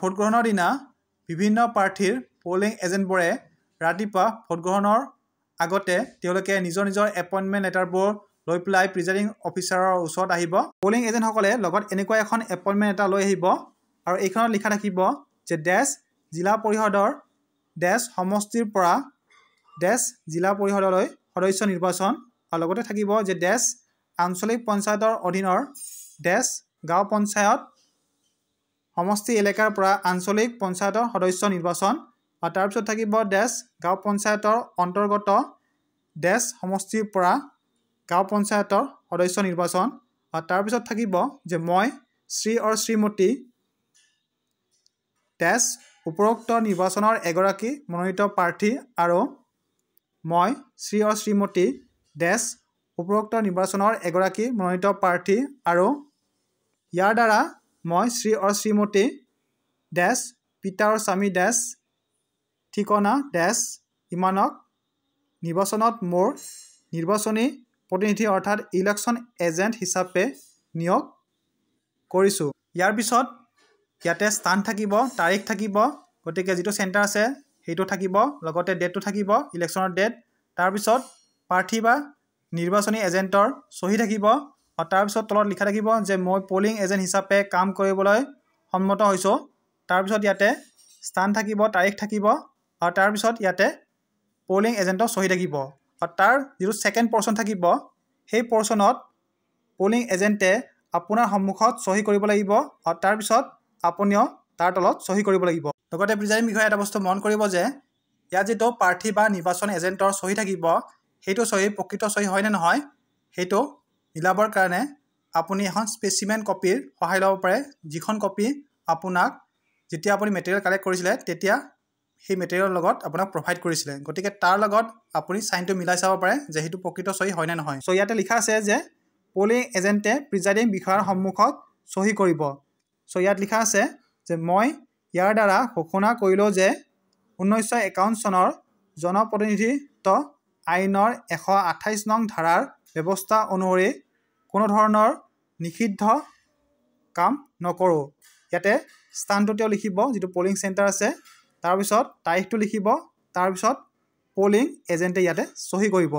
Vote গ্ৰহণৰ দিনা বিভিন্ন প্ৰাৰ্থীৰ পলিং এজেণ্টবোৰে ৰাতিপুৱা ভোট গ্ৰহণৰ আগতে তেওঁলোকে নিজৰ নিজৰ এপইণ্টমেণ্ট লেটাৰবোৰ লৈ পেলাই প্ৰিজাইডিং অফিচাৰৰ ওচৰত আহিব। পলিং এজেণ্টসকলে লগত এনেকুৱা এখন এপইণ্টমেণ্ট এটা লৈ আহিব আৰু এইখনত লিখা থাকিব যে ডেছ জিলা পৰিষদৰ ডেছ সমষ্টিৰ পৰা ডেছ জিলা পৰিষদলৈ সদস্য নিৰ্বাচন, আৰু লগতে থাকিব যে ডেছ আঞ্চলিক পঞ্চায়তৰ অধীনৰ ডেছ গাঁও পঞ্চায়ত সমষ্টি এলেকাৰ পৰা আঞ্চলিক পঞ্চায়তৰ সদস্য নিৰ্বাচন, আৰু তাৰপিছত থাকিব ডেছ গাঁও পঞ্চায়তৰ অন্তৰ্গত ডেছ সমষ্টিৰ পৰা গাঁও পঞ্চায়তৰ সদস্য নিৰ্বাচন, আৰু তাৰপিছত থাকিব যে মই শ্ৰী আৰু শ্ৰীমতী ডেছ উপৰোক্ত নিৰ্বাচনৰ এগৰাকী মনোনীত প্ৰাৰ্থী আৰু মই শ্ৰী আৰু শ্ৰীমতী ডেছ উপৰোক্ত নিৰ্বাচনৰ এগৰাকী মনোনীত প্ৰাৰ্থী আৰু ইয়াৰ দ্বাৰা মই শ্ৰী আৰু শ্ৰীমতী ডেছ পিতা আৰু স্বামী ডেছ ঠিকনা ডেছ ইমানক নিৰ্বাচনত মোৰ নিৰ্বাচনী প্ৰতিনিধি অৰ্থাৎ ইলেকশ্যন এজেণ্ট হিচাপে নিয়োগ কৰিছোঁ। ইয়াৰ পিছত ইয়াতে স্থান থাকিব, তাৰিখ থাকিব, গতিকে যিটো চেণ্টাৰ আছে সেইটো থাকিব, লগতে ডেটটো থাকিব, ইলেকশ্যনৰ ডেট। তাৰপিছত প্ৰাৰ্থী বা নিৰ্বাচনী এজেণ্টৰ চহী থাকিব, আৰু তাৰপিছত তলত লিখা থাকিব যে মই পলিং এজেণ্ট হিচাপে কাম কৰিবলৈ সন্মত হৈছোঁ। তাৰপিছত ইয়াতে স্থান থাকিব, তাৰিখ থাকিব, আৰু তাৰপিছত ইয়াতে পলিং এজেণ্টৰ চহী থাকিব। আৰু তাৰ যিটো ছেকেণ্ড পৰ্চন থাকিব সেই পৰ্চনত পলিং এজেণ্টে আপোনাৰ সন্মুখত চহী কৰিব লাগিব, আৰু তাৰপিছত আপুনিও তাৰ তলত চহী কৰিব লাগিব। লগতে প্ৰিজাইডিং বিষয়ে এটা বস্তু মন কৰিব যে ইয়াত যিটো প্ৰাৰ্থী বা নিৰ্বাচন এজেণ্টৰ চহী থাকিব সেইটো চহী প্ৰকৃত চহী হয় নে নহয় সেইটো মিলাবৰ কাৰণে আপুনি এখন স্পেচিমেন কপিৰ সহায় ল'ব পাৰে, যিখন কপি আপোনাক যেতিয়া আপুনি মেটেৰিয়েল কালেক্ট কৰিছিলে তেতিয়া সেই মেটেৰিয়েলৰ লগত আপোনাক প্ৰভাইড কৰিছিলে, গতিকে তাৰ লগত আপুনি চাইনটো মিলাই চাব পাৰে যে সেইটো প্ৰকৃত চহী হয় নে নহয়। চ' ইয়াতে লিখা আছে যে পলিং এজেণ্টে প্ৰিজাইডিং বিষয়াৰ সন্মুখত চহী কৰিব। চ' ইয়াত লিখা আছে যে মই ইয়াৰ দ্বাৰা ঘোষণা কৰিলোঁ যে 1951 চনৰ জনপ্ৰতিনিধিত্ব আইনৰ 128 নং ধাৰাৰ ব্যৱস্থা অনুসৰি কোনো ধৰণৰ নিষিদ্ধ কাম নকৰোঁ। ইয়াতে স্থানটো তেওঁ লিখিব যিটো পলিং চেণ্টাৰ আছে, তাৰপিছত তাৰিখটো লিখিব, তাৰপিছত পলিং এজেণ্টে ইয়াতে চহী কৰিব,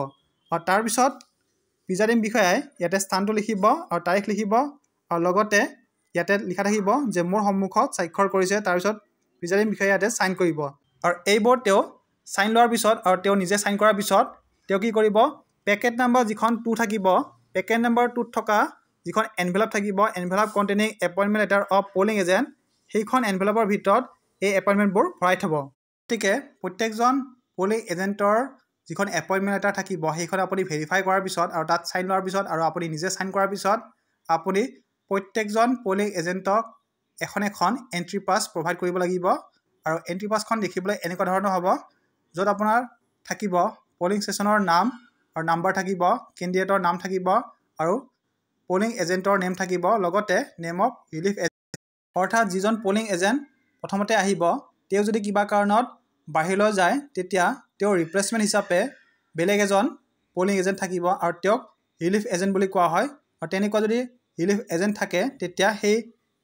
আৰু তাৰপিছত প্ৰিজাইডিং বিষয়াই ইয়াতে স্থানটো লিখিব আৰু তাৰিখ লিখিব, আৰু লগতে ইয়াতে লিখা থাকিব যে মোৰ সন্মুখত স্বাক্ষৰ কৰিছে, তাৰপিছত প্ৰিজাইডিং বিষয়াই ইয়াতে চাইন কৰিব। আৰু এইবোৰ তেওঁ চাইন লোৱাৰ পিছত আৰু তেওঁ নিজে চাইন কৰাৰ পিছত তেওঁ কি কৰিব, পেকেট নাম্বাৰ যিখন 2 থাকিব, পেকেট নাম্বাৰ 2ত থকা যিখন এনভেলপ থাকিব, envelope containing appointment letter of polling agent, সেইখন এনভেলপৰ ভিতৰত এই এপইণ্টমেণ্টবোৰ ভৰাই থ'ব। গতিকে প্ৰত্যেকজন পলিং এজেণ্টৰ যিখন এপইণ্টমেণ্ট লেটাৰ থাকিব সেইখন আপুনি ভেৰিফাই কৰাৰ পিছত আৰু তাত চাইন লোৱাৰ পিছত আৰু আপুনি নিজে চাইন কৰাৰ পিছত আপুনি প্ৰত্যেকজন পলিং এজেণ্টক এখন এখন এণ্ট্ৰি পাছ প্ৰভাইড কৰিব লাগিব। আৰু এণ্ট্ৰি পাছখন দেখিবলৈ এনেকুৱা ধৰণৰ হ'ব, য'ত আপোনাৰ থাকিব পলিং ষ্টেচনৰ নাম আৰু নাম্বাৰ থাকিব, কেণ্ডিডেটৰ নাম থাকিব আৰু পলিং এজেণ্টৰ নেম থাকিব, লগতে নেম অফ ৰিলিফ এজেণ্ট, অৰ্থাৎ যিজন পলিং এজেণ্ট প্ৰথমতে আহিব তেওঁ যদি কিবা কাৰণত বাহিৰলৈ যায় তেতিয়া তেওঁৰ ৰিপ্লেচমেণ্ট হিচাপে বেলেগ এজন পলিং এজেণ্ট থাকিব আৰু তেওঁক ৰিলিফ এজেণ্ট বুলি কোৱা হয়। আৰু তেনেকুৱা যদি ৰিলিফ এজেণ্ট থাকে তেতিয়া সেই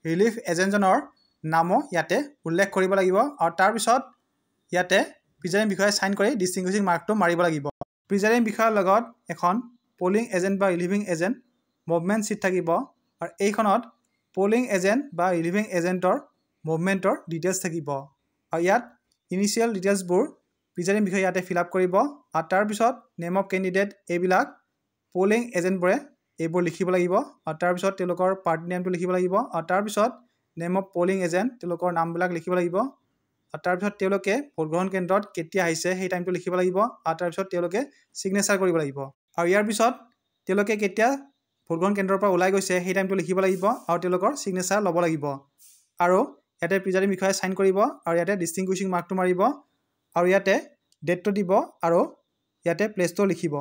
ৰিলিফ এজেণ্টজনৰ নামো ইয়াতে উল্লেখ কৰিব লাগিব, আৰু তাৰপিছত ইয়াতে প্ৰিজাইডিং বিষয়াই চাইন কৰি ডিষ্টিংগুইছিং মাৰ্কটো মাৰিব লাগিব। প্ৰিজাইডিং বিষয়াৰ লগত এখন পলিং এজেণ্ট বা ৰিলিভিং এজেণ্ট মুভমেণ্ট শ্বীট থাকিব, আৰু এইখনত পলিং এজেণ্ট বা ৰিলিভিং এজেণ্টৰ মুভমেণ্টৰ ডিটেইলছ থাকিব, আৰু ইয়াত ইনিচিয়েল ডিটেইলছবোৰ প্ৰিজাইডিং বিষয়াই ইয়াতে ফিল আপ কৰিব, আৰু তাৰপিছত নেম অফ কেণ্ডিডেট এইবিলাক পলিং এজেণ্টবোৰে এইবোৰ লিখিব লাগিব, আৰু তাৰপিছত তেওঁলোকৰ পাৰ্টি নেমটো লিখিব লাগিব, আৰু তাৰপিছত নেম অফ পলিং এজেণ্ট তেওঁলোকৰ নামবিলাক লিখিব লাগিব, আৰু তাৰপিছত তেওঁলোকে ভোটগ্ৰহণ কেন্দ্ৰত কেতিয়া আহিছে সেই টাইমটো লিখিব লাগিব, আৰু তাৰপিছত তেওঁলোকে ছিগনেচাৰ কৰিব লাগিব, আৰু ইয়াৰ পিছত তেওঁলোকে কেতিয়া ভোটগ্ৰহণ কেন্দ্ৰৰ পৰা ওলাই গৈছে সেই টাইমটো লিখিব লাগিব, আৰু তেওঁলোকৰ ছিগনেচাৰ ল'ব লাগিব। আৰু ইয়াতে প্ৰিজাইডিং বিষয়াই চাইন কৰিব, আৰু ইয়াতে ডিষ্টিংগুইছিং মাৰ্কটো মাৰিব, আৰু ইয়াতে ডেটটো দিব, আৰু ইয়াতে প্লেচটো লিখিব।